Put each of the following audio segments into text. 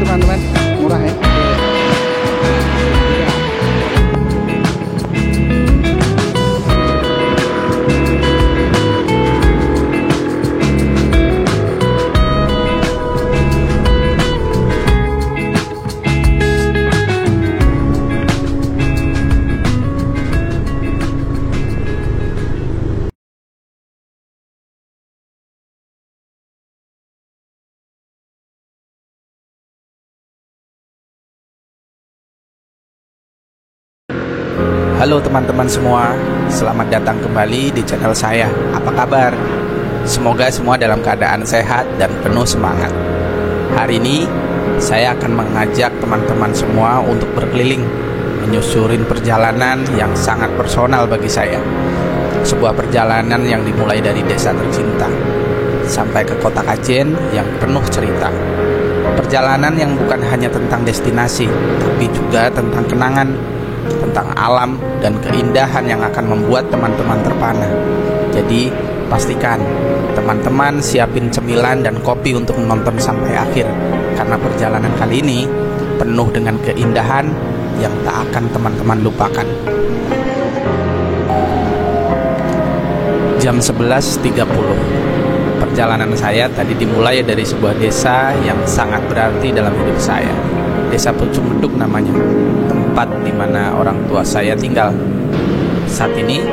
teman-teman, murah ya. Halo teman-teman semua, selamat datang kembali di channel saya. Apa kabar? Semoga semua dalam keadaan sehat dan penuh semangat. Hari ini saya akan mengajak teman-teman semua untuk berkeliling, menyusurin perjalanan yang sangat personal bagi saya. Sebuah perjalanan yang dimulai dari desa tercinta sampai ke kota Kajen yang penuh cerita. Perjalanan yang bukan hanya tentang destinasi, tapi juga tentang kenangan, tentang alam dan keindahan yang akan membuat teman-teman terpana. Jadi pastikan teman-teman siapin cemilan dan kopi untuk menonton sampai akhir, karena perjalanan kali ini penuh dengan keindahan yang tak akan teman-teman lupakan. Jam 11.30. Perjalanan saya tadi dimulai dari sebuah desa yang sangat berarti dalam hidup saya. Desa Pucung Beduk namanya, tempat di mana orang tua saya tinggal. Saat ini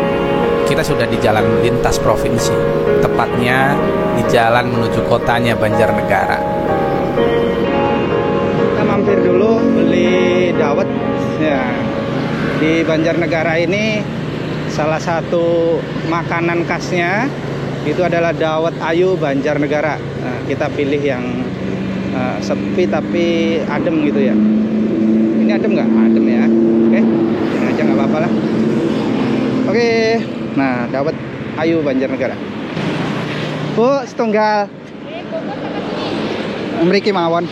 kita sudah di jalan lintas provinsi, tepatnya di jalan menuju kotanya Banjarnegara. Kita mampir dulu beli dawet ya. Di Banjarnegara ini salah satu makanan khasnya itu adalah dawet ayu Banjarnegara. Nah, kita pilih yang sepi tapi adem gitu ya. Ini adem nggak? Adem ya. Oke, ini aja nggak apa-apa lah. Oke, nah dawet ayu Banjarnegara. Bu, setunggal. Mriki mawon.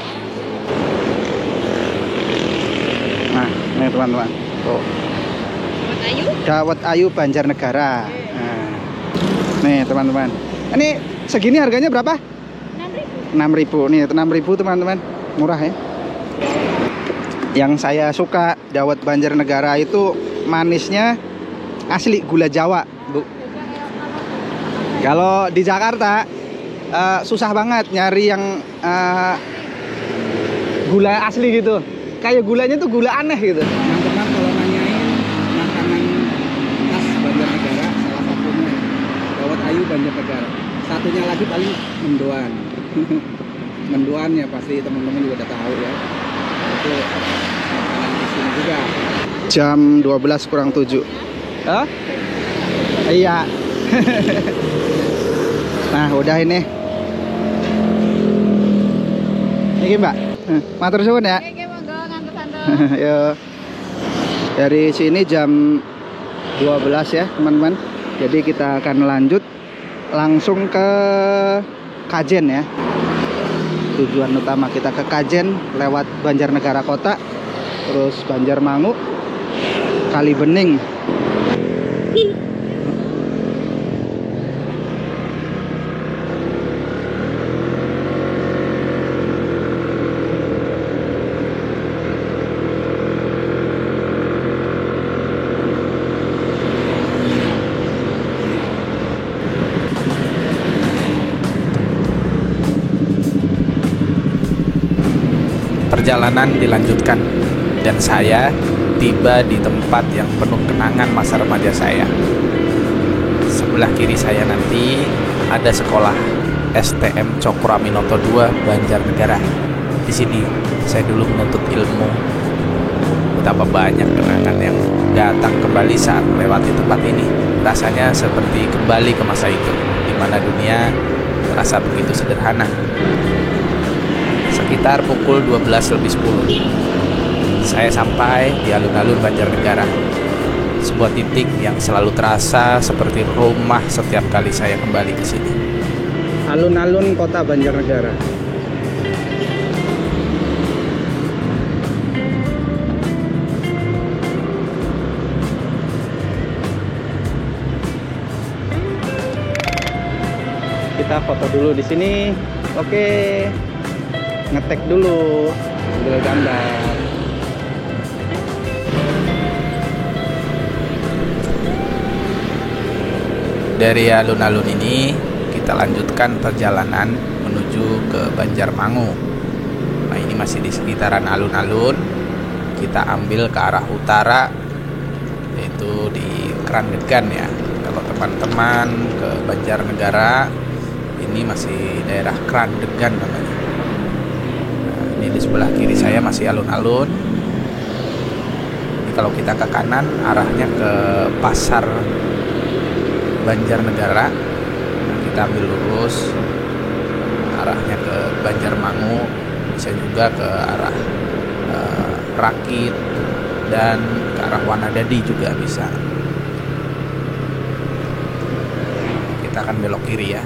Nah, ini teman-teman. Tuh. Dawet ayu Banjarnegara. Nah, nih teman-teman. Ini segini harganya berapa? 6.000. Nih 6.000 teman-teman, murah ya. Yang saya suka dawet Banjarnegara itu manisnya asli gula Jawa, Bu. Kalau di Jakarta susah banget nyari yang gula asli gitu. Kayak gulanya tuh gula aneh gitu. Teman-teman kalau nanyain makanan khas Banjarnegara, salah satunya dawet ayu Banjarnegara. Satunya lagi paling mendoan. Mendoan ya pasti teman-teman juga udah tahu ya. Itu makanan di sini juga. Jam 12:07. Hah? Iya. Nah, udah ini. Ini Mbak. Matur suwun ya. Oke, monggo nganter-nganter. Yo. Dari sini jam 12 ya, teman-teman. Jadi kita akan lanjut langsung ke Kajen ya. Tujuan utama kita ke Kajen lewat Banjarnegara Kota, terus Banjarmangu, Kalibening. Perjalanan dilanjutkan dan saya tiba di tempat yang penuh kenangan masa remaja saya. Sebelah kiri saya nanti ada sekolah STM Cokroaminoto II Banjarnegara. Di sini saya dulu menuntut ilmu. Betapa banyak kenangan yang datang kembali saat melewati tempat ini. Rasanya seperti kembali ke masa itu, di mana dunia terasa begitu sederhana. Sekitar pukul 12:10 saya sampai di alun-alun Banjarnegara, sebuah titik yang selalu terasa seperti rumah setiap kali saya kembali ke sini. Alun-alun kota Banjarnegara. Kita foto dulu di sini. Oke. Ngetek dulu. Ambil gambar. Dari alun-alun ini kita lanjutkan perjalanan menuju ke Banjarmangu. Nah, ini masih di sekitaran alun-alun. Kita ambil ke arah utara, yaitu di Krandegan ya. Kalau teman-teman ke Banjarnegara, ini masih daerah Krandegan namanya. Nah, ini di sebelah kiri saya masih alun-alun. Ini kalau kita ke kanan arahnya ke Pasar Banjarnegara. Nah, kita ambil lurus arahnya ke Banjarmangu, bisa juga ke arah Rakit dan ke arah Wanadadi juga bisa. Kita akan belok kiri ya.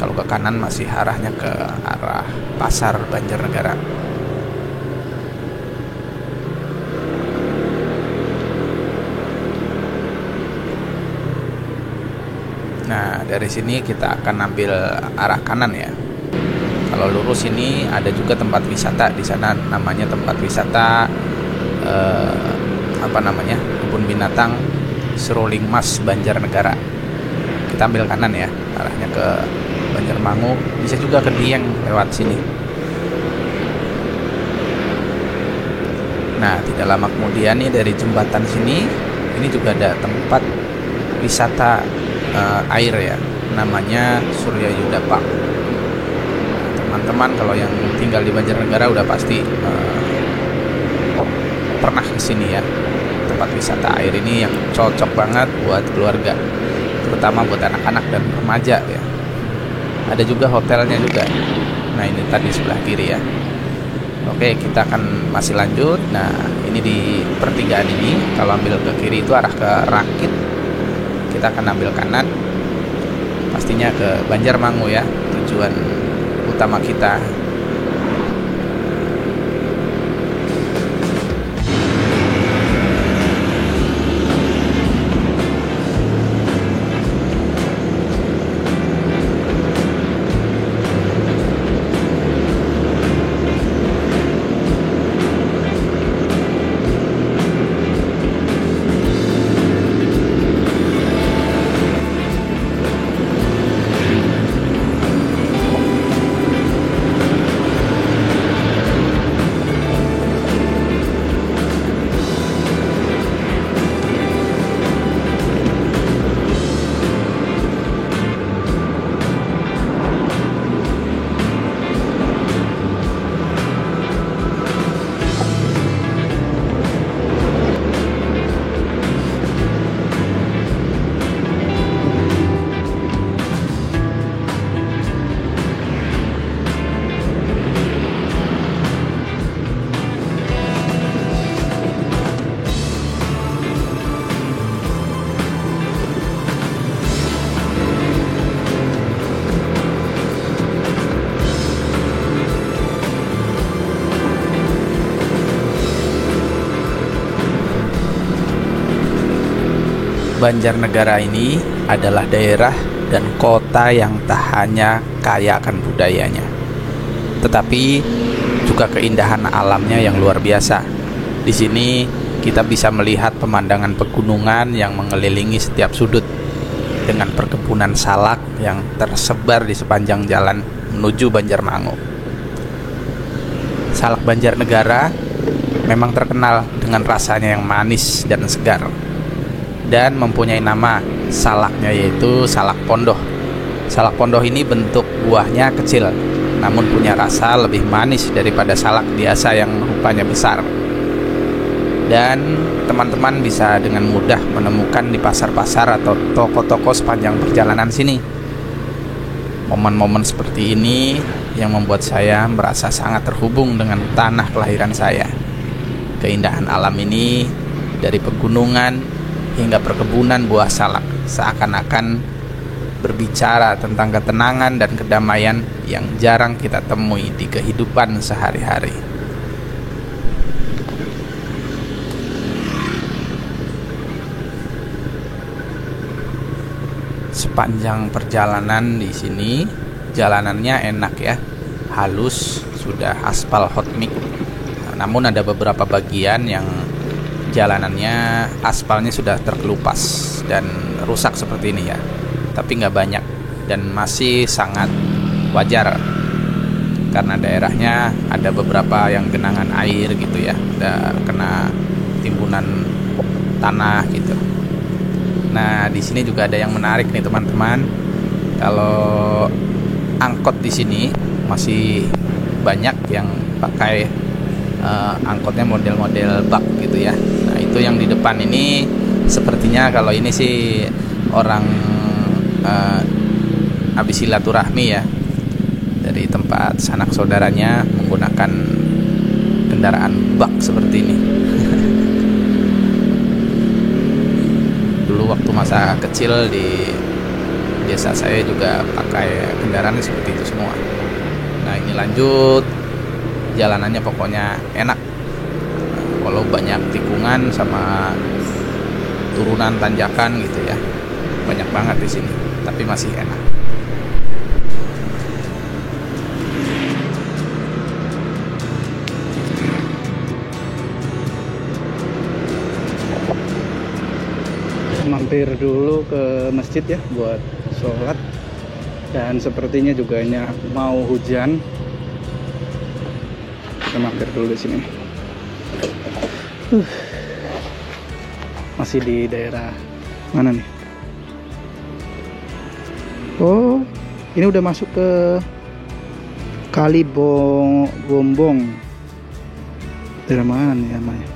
Kalau ke kanan masih arahnya ke arah Pasar Banjarnegara. Nah, dari sini kita akan ambil arah kanan ya. Kalau lurus ini ada juga tempat wisata di sana, namanya tempat wisata kebun binatang Seruling Mas Banjarnegara. Kita ambil kanan ya, arahnya ke Banjarmangu, bisa juga ke Dieng lewat sini. Nah, tidak lama kemudian nih dari jembatan sini, ini juga ada tempat wisata air ya, namanya Surya Yuda Park. Teman-teman kalau yang tinggal di Banjarnegara udah pasti pernah kesini ya. Tempat wisata air ini yang cocok banget buat keluarga, terutama buat anak-anak dan remaja ya. Ada juga hotelnya juga. Nah, ini tadi sebelah kiri ya. Oke, kita akan masih lanjut. Nah, ini di pertigaan ini kalau ambil ke kiri itu arah ke Rakit. Kita akan ambil kanan, pastinya ke Banjarmangu ya, tujuan utama kita. Banjarnegara ini adalah daerah dan kota yang tak hanya kaya akan budayanya, tetapi juga keindahan alamnya yang luar biasa. Di sini kita bisa melihat pemandangan pegunungan yang mengelilingi setiap sudut, dengan perkebunan salak yang tersebar di sepanjang jalan menuju Banjarmangu. Salak Banjarnegara memang terkenal dengan rasanya yang manis dan segar, dan mempunyai nama salaknya, yaitu salak pondoh. Salak pondoh ini bentuk buahnya kecil, namun punya rasa lebih manis daripada salak biasa yang rupanya besar. Dan teman-teman bisa dengan mudah menemukan di pasar-pasar atau toko-toko sepanjang perjalanan sini. Momen-momen seperti ini yang membuat saya merasa sangat terhubung dengan tanah kelahiran saya. Keindahan alam ini, dari pegunungan hingga perkebunan buah salak, seakan-akan berbicara tentang ketenangan dan kedamaian yang jarang kita temui di kehidupan sehari-hari. Sepanjang perjalanan di sini, jalanannya enak ya, halus, sudah aspal hot mix, Namun ada beberapa bagian yang jalanannya aspalnya sudah terkelupas dan rusak seperti ini ya. Tapi nggak banyak dan masih sangat wajar karena daerahnya ada beberapa yang genangan air gitu ya, ada kena timbunan tanah gitu. Nah, di sini juga ada yang menarik nih teman-teman. Kalau angkot di sini masih banyak yang pakai angkotnya model-model bak gitu ya. Nah, itu yang di depan ini sepertinya kalau ini sih orang habis silaturahmi ya, dari tempat sanak saudaranya menggunakan kendaraan bak seperti ini. Dulu waktu masa kecil di desa saya juga pakai kendaraan seperti itu semua. Nah, ini lanjut, jalanannya pokoknya enak. Kalau banyak tikungan sama turunan tanjakan gitu ya, banyak banget di sini, tapi masih enak. Mampir dulu ke masjid ya buat sholat, dan sepertinya juga ini mau hujan. Kita mampir dulu di sini. Masih di daerah mana nih? Oh, ini udah masuk ke Kali Gombong. Daerah mana nih namanya?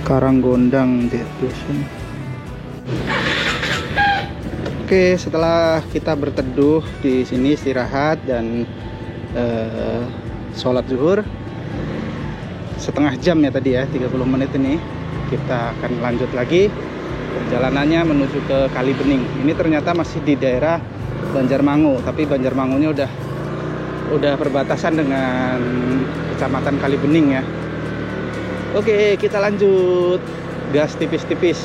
Karanggondang Dusun. Oke, setelah kita berteduh di sini, istirahat dan sholat zuhur setengah jam ya tadi ya, 30 menit ini, kita akan lanjut lagi perjalanannya menuju ke Kali Bening. Ini ternyata masih di daerah Banjarmangu, tapi Banjarmangunya udah perbatasan dengan Kecamatan Kali Bening ya. Oke, kita lanjut, gas tipis-tipis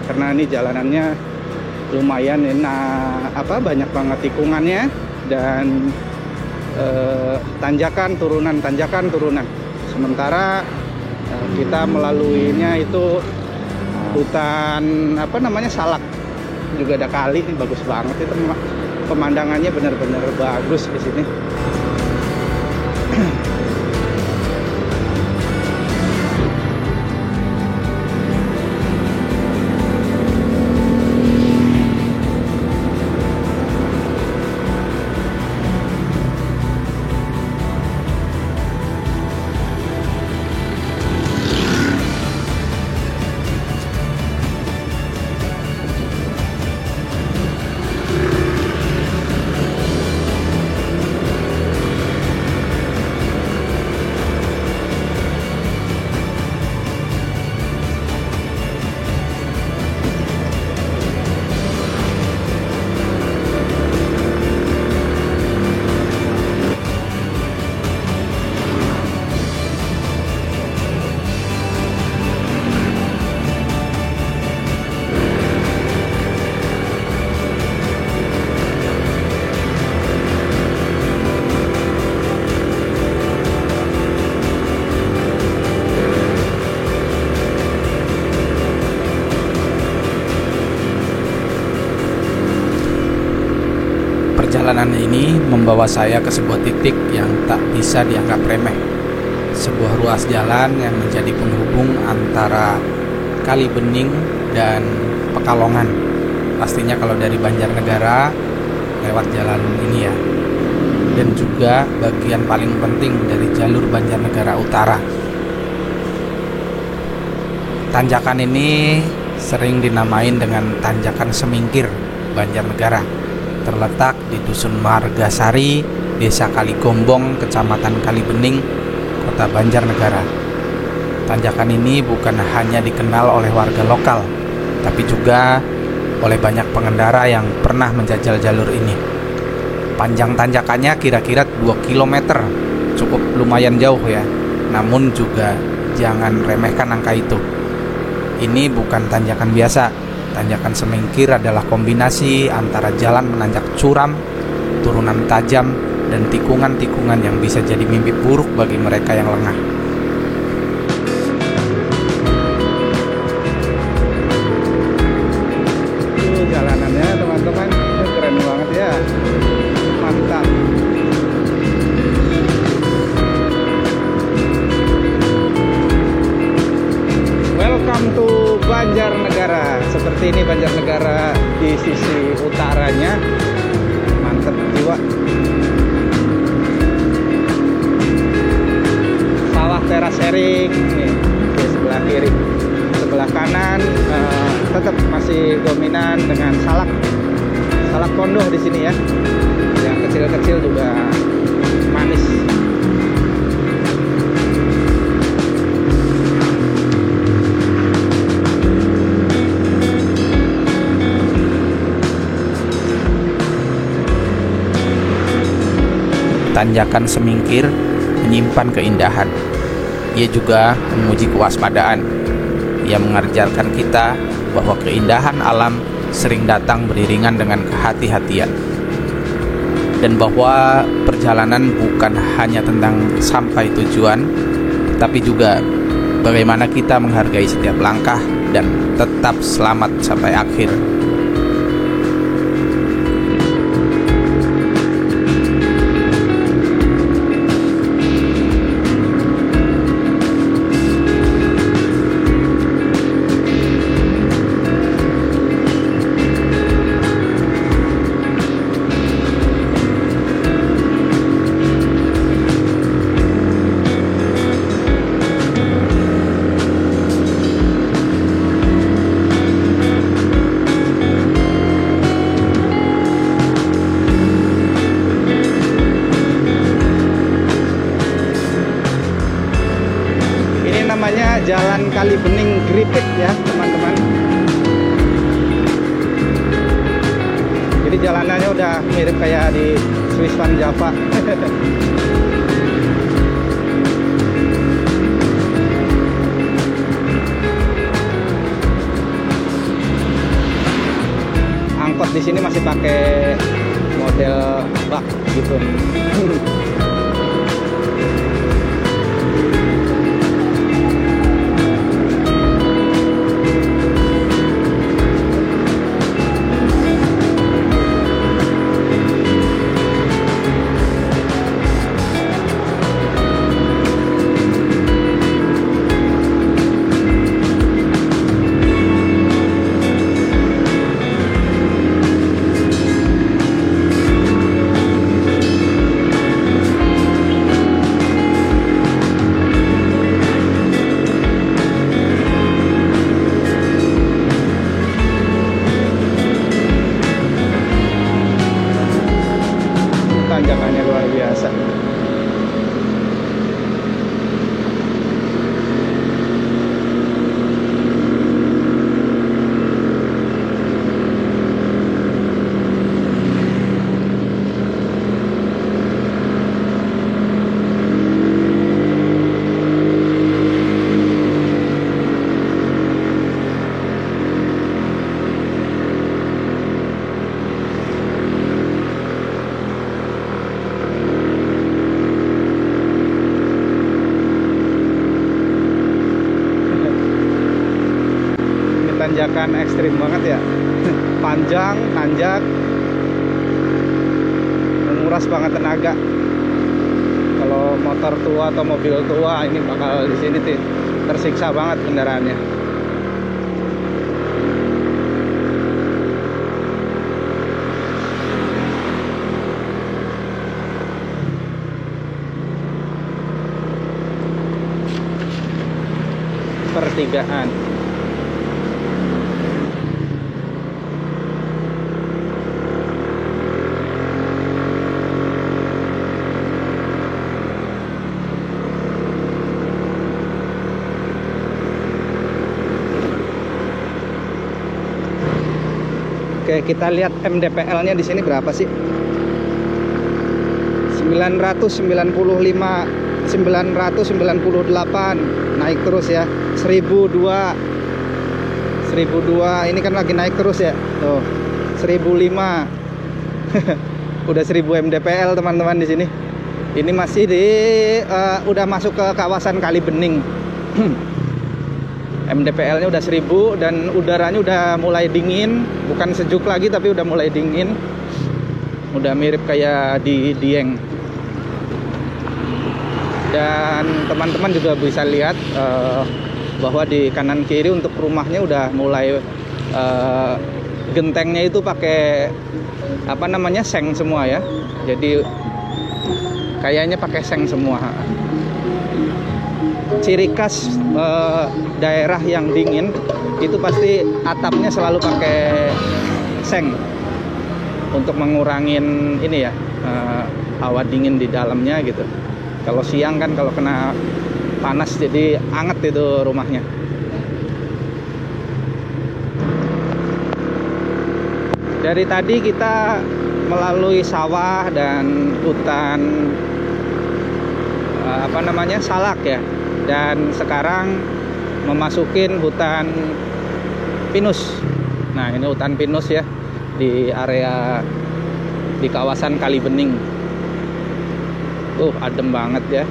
karena ini jalanannya lumayan banyak banget tikungannya dan tanjakan turunan. Sementara kita melaluinya itu hutan salak, juga ada kali, ini bagus banget itu, pemandangannya benar-benar bagus di sini. Perjalanan ini membawa saya ke sebuah titik yang tak bisa dianggap remeh. Sebuah ruas jalan yang menjadi penghubung antara Kali Bening dan Pekalongan. Pastinya kalau dari Banjarnegara lewat jalan ini ya. Dan juga bagian paling penting dari jalur Banjarnegara Utara. Tanjakan ini sering dinamain dengan Tanjakan Semingkir Banjarnegara. Terletak di Dusun Margasari, Desa Kali Gombong, Kecamatan Kali Bening, Kota Banjarnegara. Tanjakan ini bukan hanya dikenal oleh warga lokal, tapi juga oleh banyak pengendara yang pernah menjajal jalur ini. Panjang tanjakannya kira-kira 2 km, cukup lumayan jauh ya. Namun juga jangan remehkan angka itu. Ini bukan tanjakan biasa. Tanjakan Semingkir adalah kombinasi antara jalan menanjak curam, turunan tajam, dan tikungan-tikungan yang bisa jadi mimpi buruk bagi mereka yang lengah. sharing nih di sebelah kiri. Sebelah kanan tetap masih dominan dengan salak kondoh di sini ya. Yang kecil-kecil juga manis. Tanjakan semingkir menyimpan keindahan. Ia juga menguji kewaspadaan. Ia mengajarkan kita bahwa keindahan alam sering datang beriringan dengan kehati-hatian. Dan bahwa perjalanan bukan hanya tentang sampai tujuan, tapi juga bagaimana kita menghargai setiap langkah dan tetap selamat sampai akhir. Namanya Jalan Kalibening Gripit ya teman-teman. Jadi jalanannya udah mirip kayak di Swiss Van Java. Angkot di sini masih pakai model bak gitu. Tanjakannya luar biasa. Tanjakan ekstrim banget ya. Panjang, nanjak, menguras banget tenaga. Kalau motor tua atau mobil tua ini bakal di sini tuh tersiksa banget kendaraannya. Pertigaan. Oke, kita lihat MDPL-nya di sini berapa sih? 998, naik terus ya. 1002 ini kan lagi naik terus ya. Tuh, 1005. Udah 1000 MDPL teman-teman di sini. Ini masih udah masuk ke kawasan Kalibening. MDPL-nya udah 1000 dan udaranya udah mulai dingin, bukan sejuk lagi tapi udah mulai dingin. Udah mirip kayak di Dieng. Dan teman-teman juga bisa lihat bahwa di kanan kiri untuk rumahnya udah mulai gentengnya itu pakai apa namanya, seng semua ya. Jadi kayaknya pakai seng semua. ciri khas daerah yang dingin itu pasti atapnya selalu pakai seng untuk mengurangin ini ya, hawa dingin di dalamnya gitu. Kalau siang kan kalau kena panas jadi anget itu rumahnya. Dari tadi kita melalui sawah dan hutan salak ya, dan sekarang memasukin hutan pinus. Nah, ini hutan pinus ya, di area di kawasan Kalibening. Adem banget ya.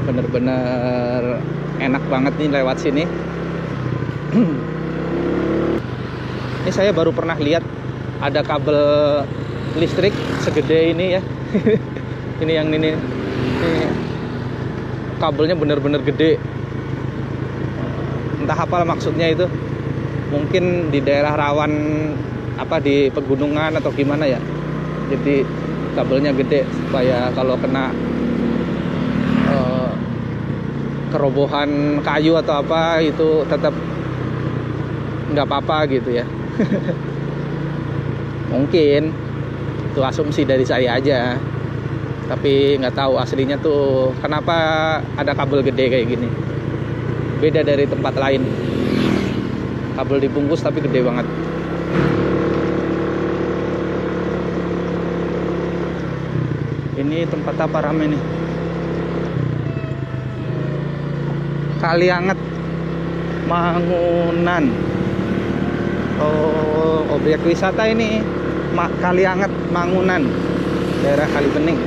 Bener-bener enak banget nih lewat sini. Ini saya baru pernah lihat ada kabel listrik segede ini ya. Ini yang ini kabelnya bener-bener gede. Entah apa maksudnya itu. Mungkin di daerah rawan di pegunungan atau gimana ya. Jadi kabelnya gede supaya kalau kena kerobohan kayu atau apa itu tetap nggak apa-apa gitu ya. Mungkin itu asumsi dari saya aja, tapi nggak tahu aslinya tuh kenapa ada kabel gede kayak gini. Beda dari tempat lain, kabel dibungkus tapi gede banget. Ini tempat apa rame nih? Kalianget Mangunan. Objek wisata ini Kalianget Mangunan, daerah Kalibening.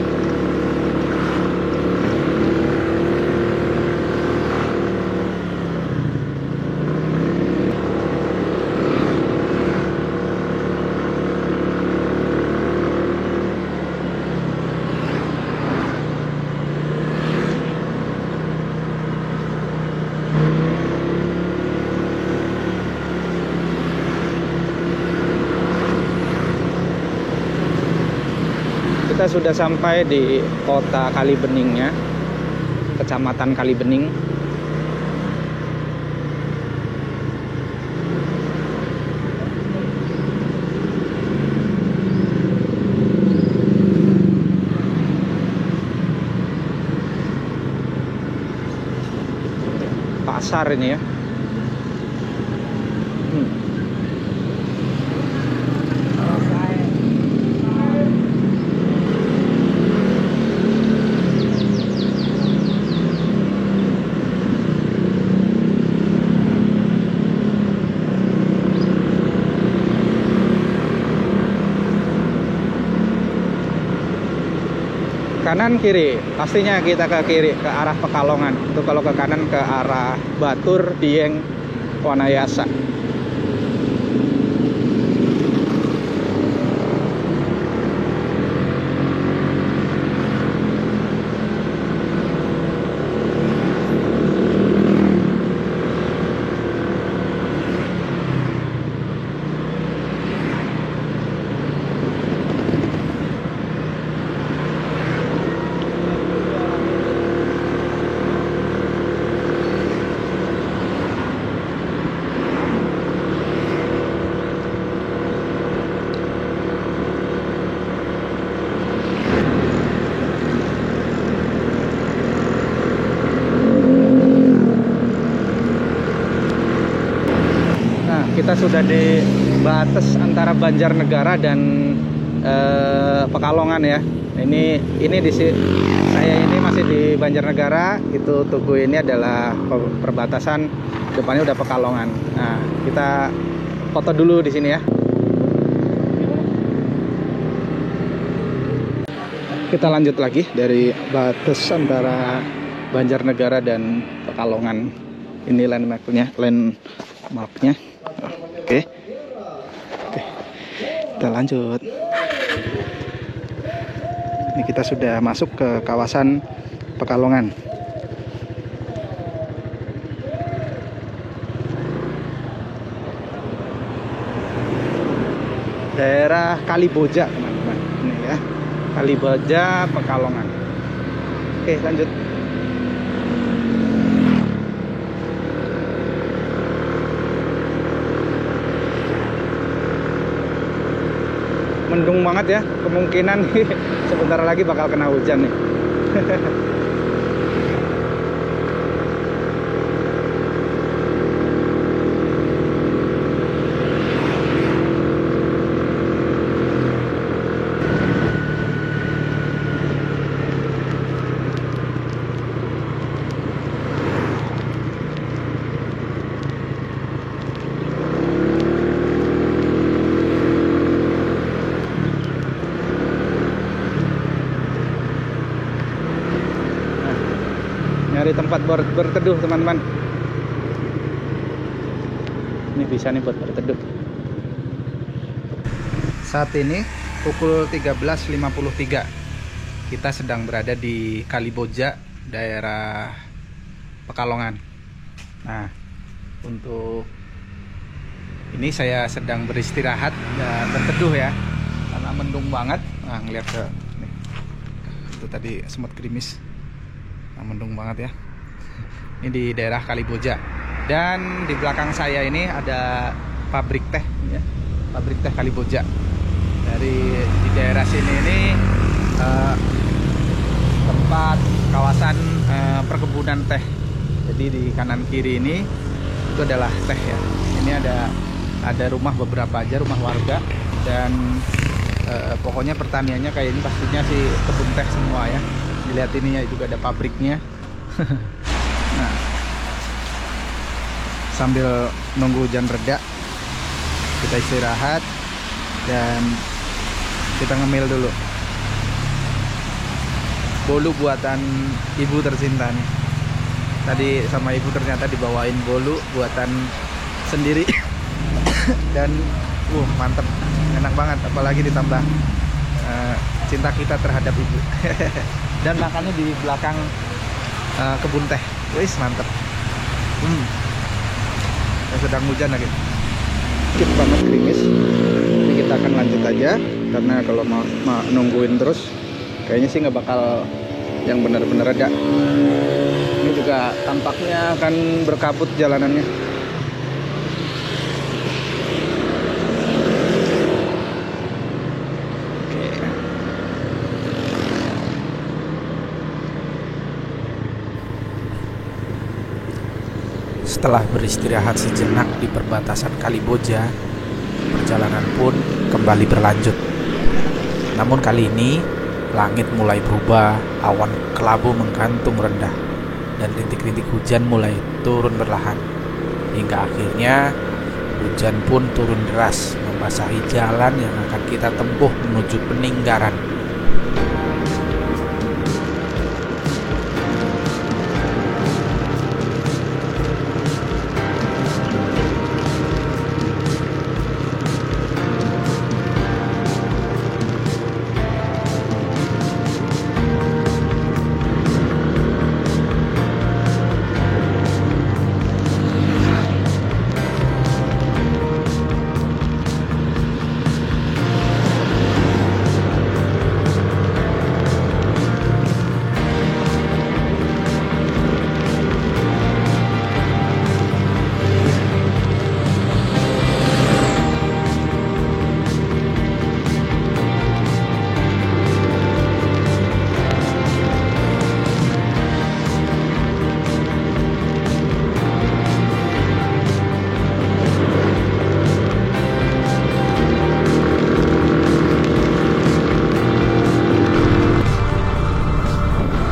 Kita sudah sampai di kota Kalibeningnya, kecamatan Kalibening. Pasar ini ya. Kanan kiri, pastinya kita ke kiri, ke arah Pekalongan. Itu kalau ke kanan ke arah Batur, Dieng, Wanayasa. Kita sudah di batas antara Banjarnegara dan Pekalongan ya. Ini saya ini masih di Banjarnegara. Itu Tugu ini adalah perbatasan, depannya udah Pekalongan. Nah, kita foto dulu di sini ya. Kita lanjut lagi dari batas antara Banjarnegara dan Pekalongan. Ini landmarknya. Oke, kita lanjut. Ini kita sudah masuk ke kawasan Pekalongan. Daerah Kaliboja, teman-teman. Ini ya, Kaliboja, Pekalongan. Oke, lanjut. Mendung banget ya, kemungkinan nih sebentar lagi bakal kena hujan nih. Nyari tempat berteduh teman-teman. Ini bisa nih buat berteduh. Saat ini pukul 13.53. Kita sedang berada di Kaliboja, daerah Pekalongan. Nah, untuk ini saya sedang beristirahat dan berteduh ya, karena mendung banget. Nah, ngeliat ke nih. Itu tadi sempat gerimis. Nah, mendung banget ya. Ini di daerah Kaliboja. Dan di belakang saya ini ada pabrik teh ya. Pabrik teh Kaliboja. Di daerah sini ini tempat kawasan perkebunan teh. Jadi di kanan kiri ini itu adalah teh ya. Ini ada rumah, beberapa aja rumah warga, dan pokoknya pertaniannya kayak ini pastinya sih kebun teh semua ya. Dilihat ini ya, juga ada pabriknya. Nah, sambil nunggu hujan reda, kita istirahat dan kita ngemil dulu. Bolu buatan ibu tercinta nih. Tadi sama ibu ternyata dibawain bolu buatan sendiri. Dan mantep, enak banget, apalagi ditambah cinta kita terhadap ibu. Dan makannya di belakang kebun teh. Wis, mantep. Sedang hujan lagi. Dikit banget gerimis. Ini kita akan lanjut aja, karena kalau mau nungguin terus kayaknya sih nggak bakal yang benar-benar reda. Ini juga tampaknya akan berkabut jalanannya. Setelah beristirahat sejenak di perbatasan Kaliboja, perjalanan pun kembali berlanjut. Namun kali ini, langit mulai berubah, awan kelabu menggantung rendah, dan rintik-rintik hujan mulai turun perlahan. Hingga akhirnya, hujan pun turun deras, membasahi jalan yang akan kita tempuh menuju Peninggaran.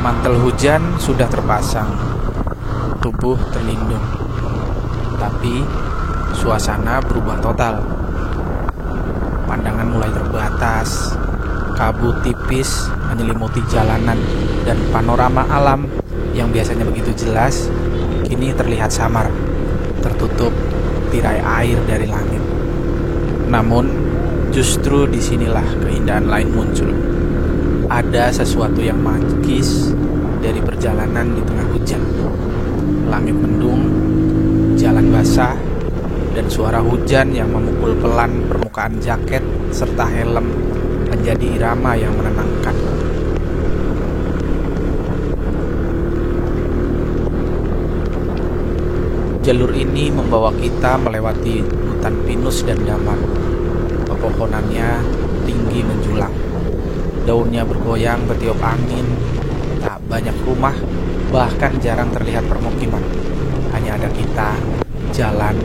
Mantel hujan sudah terpasang, tubuh terlindung, tapi suasana berubah total. Pandangan mulai terbatas, kabut tipis menyelimuti jalanan, dan panorama alam yang biasanya begitu jelas kini terlihat samar, tertutup tirai air dari langit. Namun justru disinilah keindahan lain muncul. Ada sesuatu yang magis dari perjalanan di tengah hujan. Langit mendung, jalan basah, dan suara hujan yang memukul pelan permukaan jaket serta helm menjadi irama yang menenangkan. Jalur ini membawa kita melewati hutan pinus dan damar. Pepohonannya tinggi menjulang. Daunnya bergoyang bertiup angin. Tak banyak rumah, bahkan jarang terlihat permukiman. Hanya ada kita, jalan,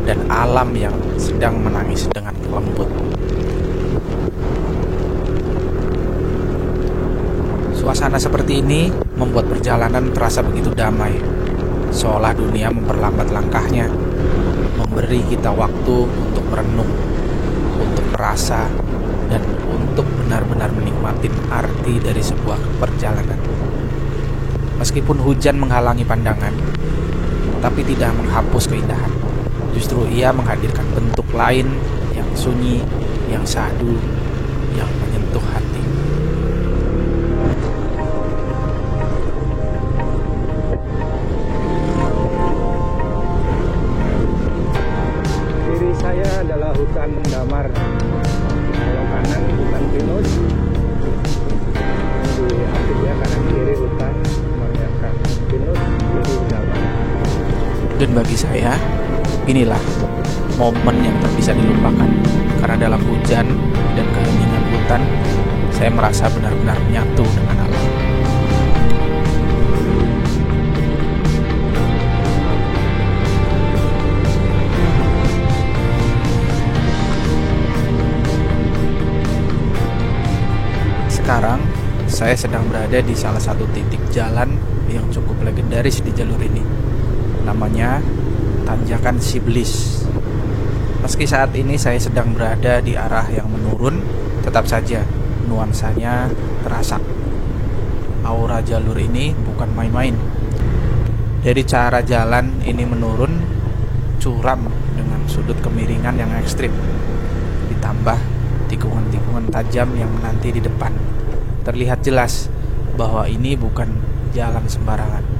dan alam yang sedang menangis dengan lembut. Suasana seperti ini membuat perjalanan terasa begitu damai, seolah dunia memperlambat langkahnya, memberi kita waktu untuk merenung, untuk merasa, dan untuk benar-benar menikmati arti dari sebuah perjalanan. Meskipun hujan menghalangi pandangan, tapi tidak menghapus keindahan. Justru ia menghadirkan bentuk lain yang sunyi, yang syahdu, yang menyentuh hati. Kiri saya adalah hutan damar, kalau kanan hutan pinus. Di akhirnya kanan kiri hutan, kemudian pinus, kiri damar. Dan bagi saya, inilah momen yang tak bisa dilupakan. Karena dalam hujan dan keheningan hutan, saya merasa benar-benar menyatu dengan alam. Sekarang, saya sedang berada di salah satu titik jalan yang cukup legendaris di jalur ini. Namanya Tanjakan Siblis. Meski saat ini saya sedang berada di arah yang menurun, tetap saja nuansanya terasa. Aura jalur ini bukan main-main. Dari cara jalan ini menurun, curam dengan sudut kemiringan yang ekstrim, ditambah tikungan-tikungan tajam yang menanti di depan. Terlihat jelas bahwa ini bukan jalan sembarangan.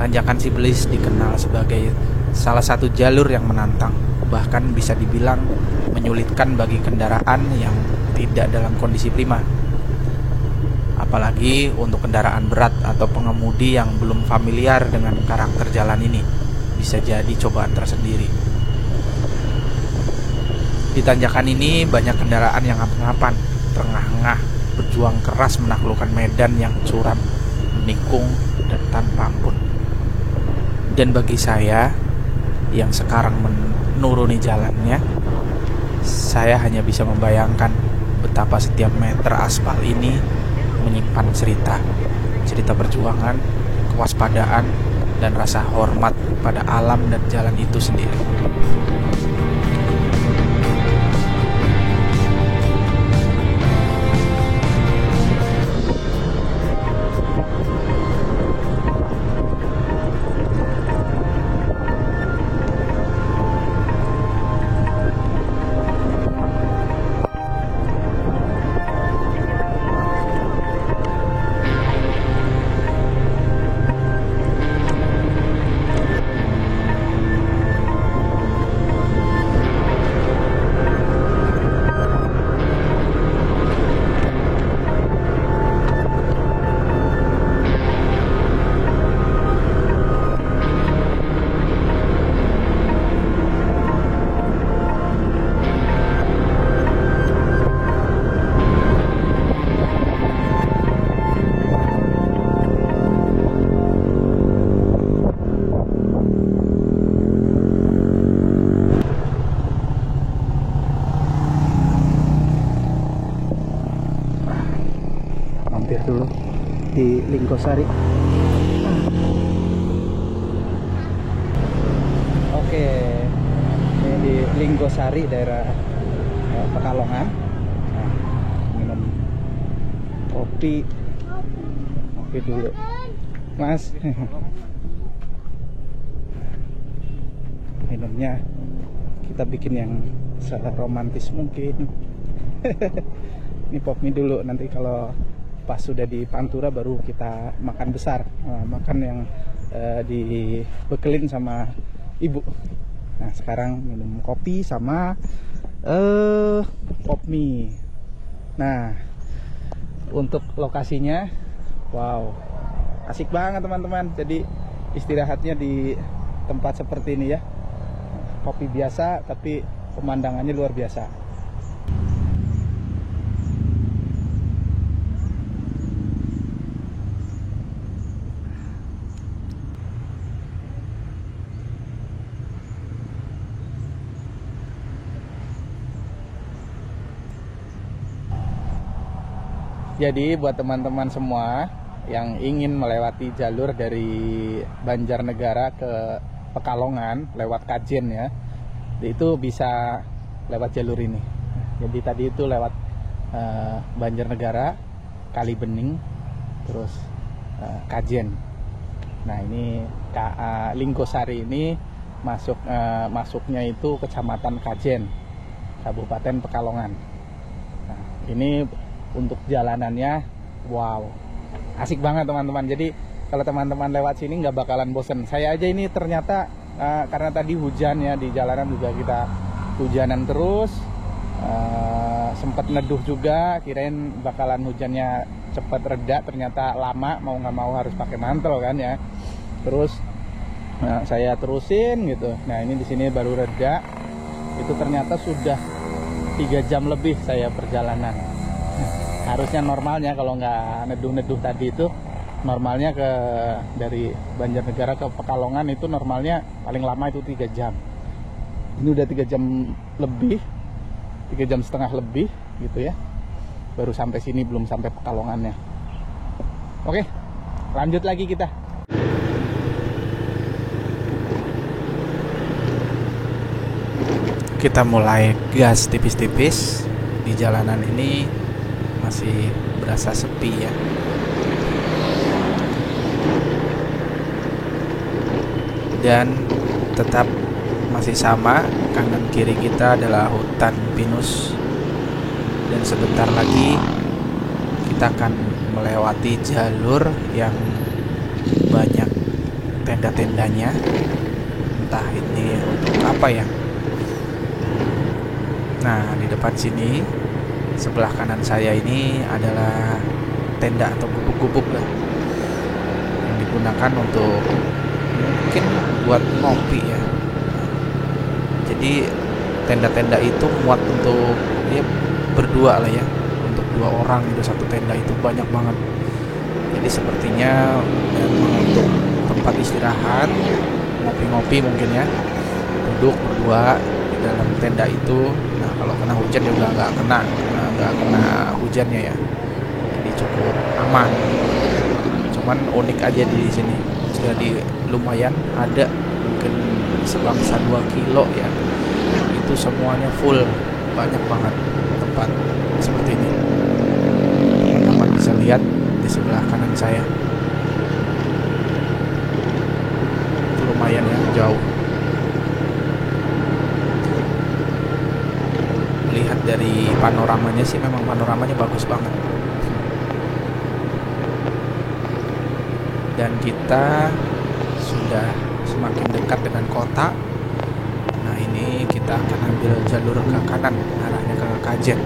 Tanjakan Siblis dikenal sebagai salah satu jalur yang menantang, bahkan bisa dibilang menyulitkan bagi kendaraan yang tidak dalam kondisi prima. Apalagi untuk kendaraan berat atau pengemudi yang belum familiar dengan karakter jalan ini, bisa jadi cobaan tersendiri. Di tanjakan ini banyak kendaraan yang ngap-ngapan, terengah-engah, berjuang keras menaklukkan medan yang curam, menikung, dan tanpa ampun. Dan bagi saya yang sekarang menuruni jalannya, saya hanya bisa membayangkan betapa setiap meter aspal ini menyimpan cerita perjuangan, kewaspadaan, dan rasa hormat pada alam dan jalan itu sendiri. Mampir dulu di Lingkosari. Oke, ini di Lingkosari, daerah Pekalongan. Nah, minum kopi dulu, Mas. Minumnya kita bikin yang seromantis mungkin. Ini pop mie dulu, nanti kalau pas sudah di Pantura baru kita makan besar, makan yang dibekelin sama ibu. Nah, sekarang minum kopi sama pop mie. Nah, untuk lokasinya, wow, asik banget teman-teman. Jadi istirahatnya di tempat seperti ini ya. Kopi biasa tapi pemandangannya luar biasa. Jadi buat teman-teman semua yang ingin melewati jalur dari Banjarnegara ke Pekalongan lewat Kajen ya, itu bisa lewat jalur ini. Jadi tadi itu lewat Banjarnegara, Kalibening, terus Kajen. Nah ini Lingkosari ini masuknya itu Kecamatan Kajen, Kabupaten Pekalongan. Nah ini untuk jalanannya, wow, asik banget teman-teman. Jadi kalau teman-teman lewat sini nggak bakalan bosen. Saya aja ini ternyata karena tadi hujan ya, di jalanan juga kita hujanan terus, sempat neduh juga, kirain bakalan hujannya cepat reda, ternyata lama, mau nggak mau harus pakai mantel kan ya. Terus saya terusin gitu. Nah ini di sini baru reda, itu ternyata sudah 3 jam lebih saya perjalanan. Harusnya normalnya kalau nggak neduh-neduh tadi itu, normalnya dari Banjarnegara ke Pekalongan itu normalnya paling lama itu 3 jam. Ini udah 3 jam lebih, 3 jam setengah lebih gitu ya. Baru sampai sini, belum sampai Pekalongannya. Oke, lanjut lagi kita. Kita mulai gas tipis-tipis. Di jalanan ini masih berasa sepi ya. Dan tetap masih sama, kanan kiri kita adalah hutan pinus. Dan sebentar lagi kita akan melewati jalur yang banyak tenda-tendanya. Entah ini untuk apa ya. Nah, di depan sini, sebelah kanan saya ini adalah tenda atau gubuk-gubuk lah, yang digunakan untuk mungkin buat ngopi ya. Jadi tenda-tenda itu muat untuk ya berdua lah ya, untuk 2 orang itu satu tenda, itu banyak banget. Jadi sepertinya memang untuk tempat istirahat, ngopi-ngopi mungkin ya, duduk berdua di dalam tenda itu. Nah kalau kena hujan juga nggak kena hujannya ya, jadi cukup aman. Cuman unik aja di sini, jadi lumayan ada mungkin sebangsa 2 kilo ya, itu semuanya full, banyak banget tempat seperti ini. Teman-teman bisa lihat di sebelah kanan saya, itu lumayan ya, jauh. Lihat dari panoramanya sih, memang panoramanya bagus banget. Dan kita sudah semakin dekat dengan kota. Nah ini kita akan ambil jalur ke kanan, arahnya ke Kajen.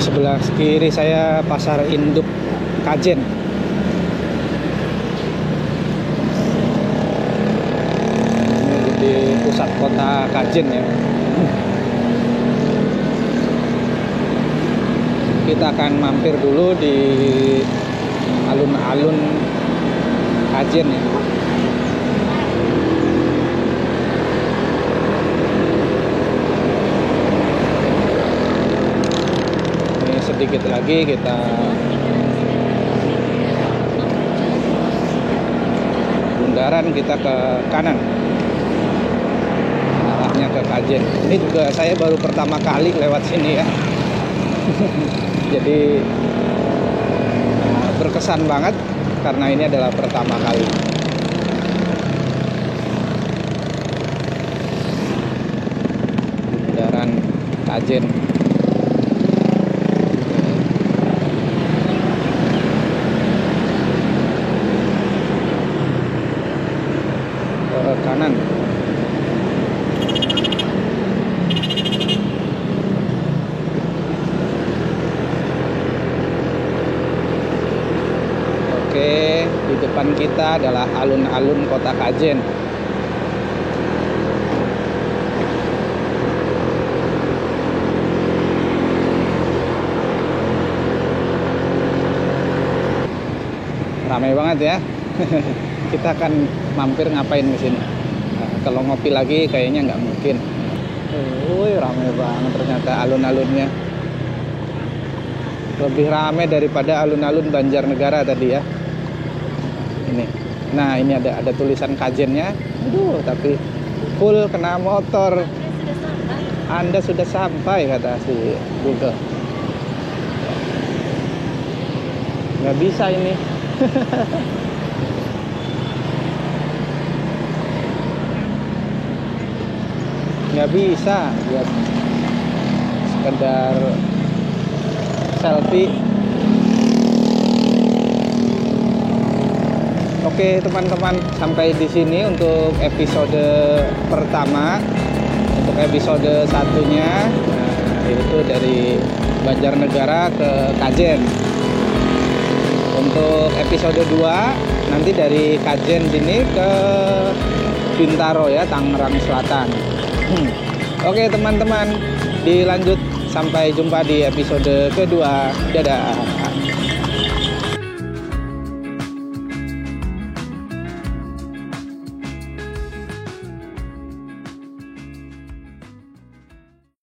Sebelah kiri saya Pasar Induk Kajen. Ini di pusat kota Kajen ya. Kita akan mampir dulu di alun-alun Kajen ya. Sedikit lagi kita bundaran, kita ke kanan, arahnya ke Kajen. Ini juga saya baru pertama kali lewat sini ya. Jadi berkesan banget karena ini adalah pertama kali. Kajen. Ke kanan. Oke, di depan kita adalah alun-alun Kota Kajen. Ramai banget ya. Kita akan mampir ngapain di sini? Nah, kalau ngopi lagi kayaknya nggak mungkin. Ramai banget ternyata alun-alunnya. Lebih ramai daripada alun-alun Banjarnegara tadi ya. Ini. Nah, ini ada tulisan Kajennya. Aduh, tapi full kena motor. Anda sudah sampai kata si Google. Nggak bisa ini. Nggak bisa buat sekedar selfie. Oke teman-teman, sampai di sini untuk episode pertama. Untuk episode satunya, yaitu dari Banjarnegara ke Kajen. Untuk episode 2 nanti dari Kajen sini ke Bintaro ya, Tangerang Selatan. Oke teman-teman, dilanjut, sampai jumpa di episode kedua. Dadah.